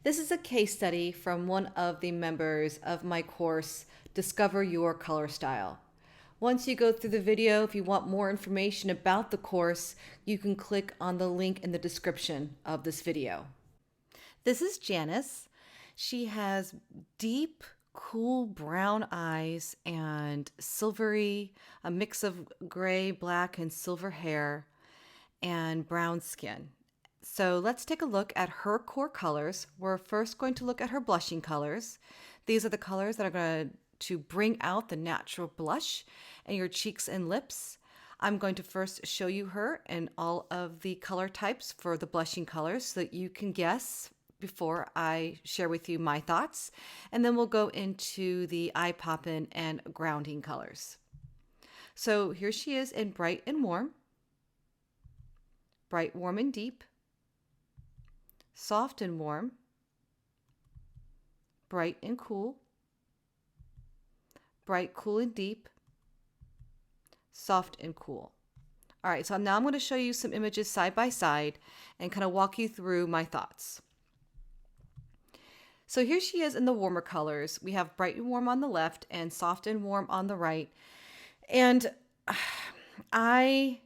This is a case study from one of the members of my course, Discover Your Color Style. Once you go through the video, if you want more information about the course, you can click on the link in the description of this video. This is Janice. She has deep, cool brown eyes and silvery, a mix of gray, black, and silver hair, and brown skin. So let's take a look at her core colors. We're first going to look at her blushing colors. These are the colors that are going to bring out the natural blush in your cheeks and lips. I'm going to first show you her and all of the color types for the blushing colors so that you can guess before I share with you my thoughts. And then we'll go into the eye poppin' and grounding colors. So here she is in bright and warm, bright, warm, and deep, soft and warm, bright and cool, bright, cool, and deep, soft and cool. All right, so now I'm going to show you some images side by side and kind of walk you through my thoughts. So here she is in the warmer colors. We have bright and warm on the left and soft and warm on the right. And I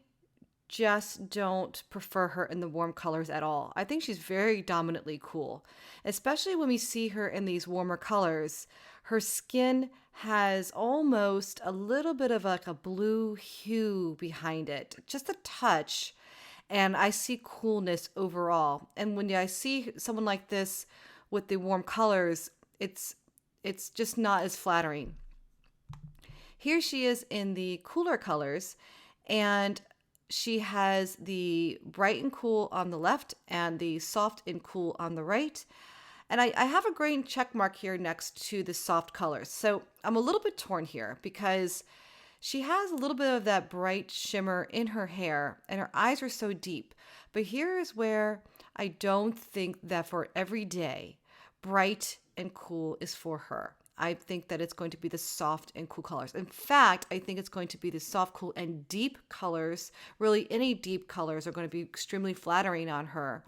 just don't prefer her in the warm colors at all. I think she's very dominantly cool, especially when we see her in these warmer colors. Her skin has almost a little bit of like a blue hue behind it, just a touch. And I see coolness overall. And when I see someone like this with the warm colors, it's just not as flattering. Here she is in the cooler colors, and she has the bright and cool on the left and the soft and cool on the right. And I have a green check mark here next to the soft colors. So I'm a little bit torn here because she has a little bit of that bright shimmer in her hair and her eyes are so deep. But here is where I don't think that for every day, bright and cool is for her. I think that it's going to be the soft and cool colors. In fact, I think it's going to be the soft, cool, and deep colors. Really, any deep colors are going to be extremely flattering on her.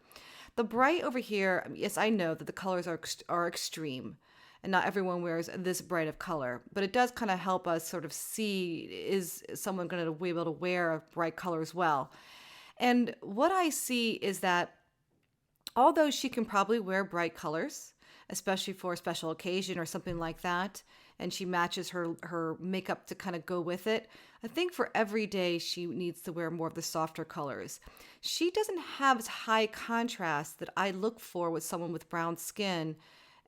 The bright over here, yes, I know that the colors are extreme, and not everyone wears this bright of color, but it does kind of help us sort of see, is someone going to be able to wear a bright color as well? And what I see is that although she can probably wear bright colors, especially for a special occasion or something like that, and she matches her makeup to kind of go with it, I think for every day she needs to wear more of the softer colors. She doesn't have as high contrast that I look for with someone with brown skin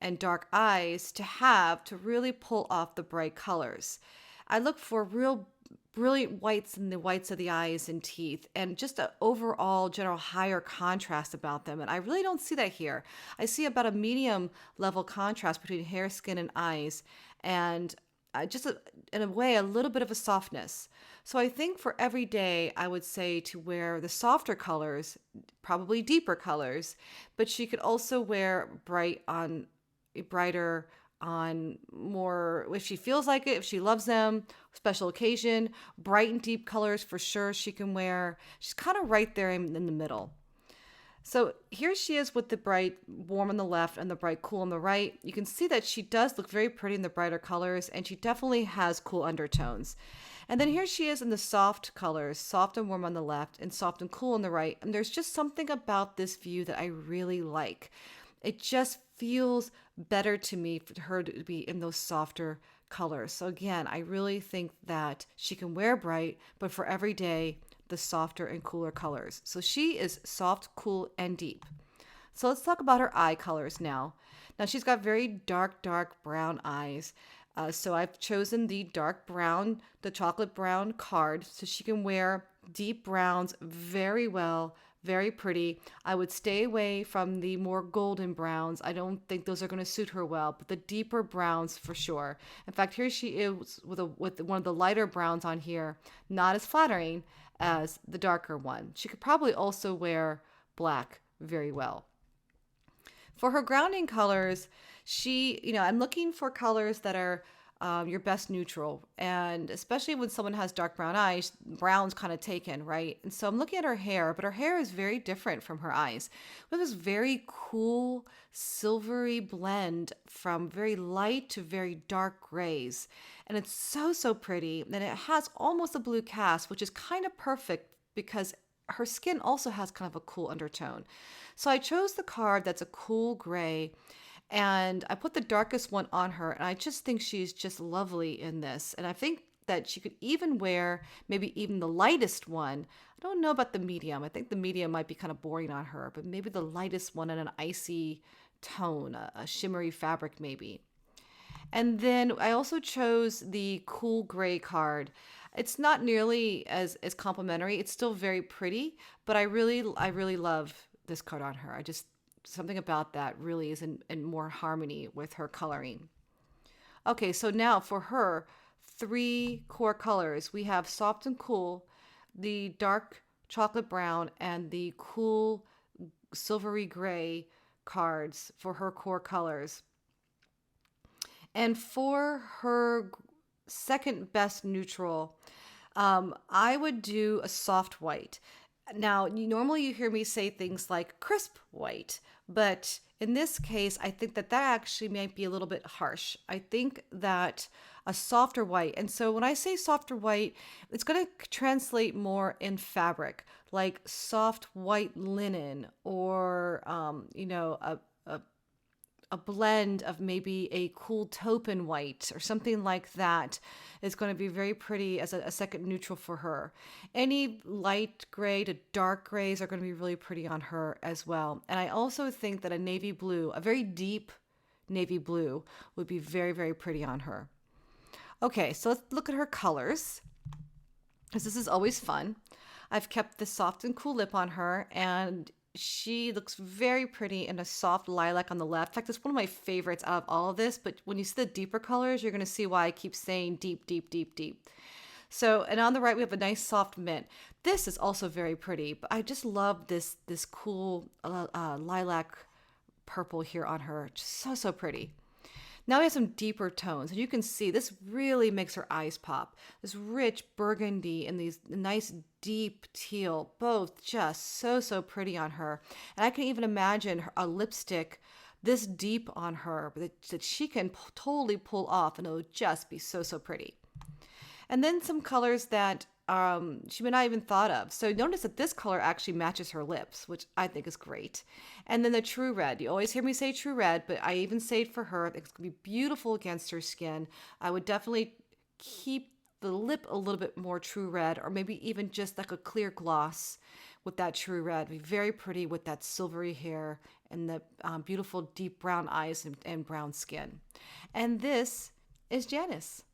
and dark eyes to really pull off the bright colors. I look for real brilliant whites in the whites of the eyes and teeth, and just an overall general higher contrast about them. And I really don't see that here. I see about a medium level contrast between hair, skin, and eyes, and in a way, a little bit of a softness. So I think for every day, I would say to wear the softer colors, probably deeper colors, but she could also wear brighter on more if she feels like it, if she loves them, special occasion, bright and deep colors for sure she can wear. She's kind of right there in the middle. So here she is with the bright warm on the left and the bright cool on the right. You can see that she does look very pretty in the brighter colors, and she definitely has cool undertones. And then here she is in the soft colors, soft and warm on the left and soft and cool on the right. And there's just something about this view that I really like. It just feels better to me for her to be in those softer colors. So again, I really think that she can wear bright, but for every day, the softer and cooler colors. So she is soft, cool, and deep. So let's talk about her eye colors now. Now she's got very dark brown eyes. So I've chosen the dark brown, the chocolate brown card, so she can wear deep browns very well. Very pretty. I would stay away from the more golden browns. I don't think those are going to suit her well, but the deeper browns for sure. In fact, here she is with one of the lighter browns on here, not as flattering as the darker one. She could probably also wear black very well. For her grounding colors, I'm looking for colors that are your best neutral. And especially when someone has dark brown eyes, brown's kind of taken, right? And so I'm looking at her hair, but her hair is very different from her eyes. We have this very cool, silvery blend from very light to very dark grays. And it's so, so pretty. And it has almost a blue cast, which is kind of perfect because her skin also has kind of a cool undertone. So I chose the card that's a cool gray and I put the darkest one on her. And I just think she's just lovely in this. And I think that she could even wear maybe even the lightest one. I don't know about the medium. I think the medium might be kind of boring on her, but maybe the lightest one in an icy tone, a shimmery fabric maybe. And then I also chose the cool gray card. It's not nearly as complimentary. It's still very pretty, but I really love this card on her. I just something about that really is in more harmony with her coloring. Okay, so now for her, three core colors. We have soft and cool, the dark chocolate brown, and the cool silvery gray cards for her core colors. And for her second best neutral, I would do a soft white. Now, normally you hear me say things like crisp white, but in this case, I think that that actually might be a little bit harsh. I think that a softer white, and so when I say softer white, it's going to translate more in fabric, like soft white linen or, a blend of maybe a cool taupe white or something like that is going to be very pretty as a second neutral for her. Any light gray to dark grays are going to be really pretty on her as well. And I also think that a navy blue, a very deep navy blue, would be very, very pretty on her. Okay, so let's look at her colors because this is always fun. I've kept the soft and cool lip on her, and she looks very pretty in a soft lilac on the left. In fact, it's one of my favorites out of all of this, but when you see the deeper colors, you're going to see why I keep saying deep, deep, deep, deep. So, and on the right, we have a nice soft mint. This is also very pretty, but I just love this cool lilac purple here on her. Just so, so pretty. Now we have some deeper tones, and you can see this really makes her eyes pop. This rich burgundy and these nice deep teal, both just so, so pretty on her. And I can even imagine a lipstick this deep on her that she can totally pull off, and it'll just be so, so pretty. And then some colors that she may not even thought of. So notice that this color actually matches her lips, which I think is great. And then the true red. You always hear me say true red, but I even say it for her. It's going to be beautiful against her skin. I would definitely keep the lip a little bit more true red, or maybe even just like a clear gloss with that true red. It'd be very pretty with that silvery hair and the beautiful deep brown eyes and brown skin. And this is Janice.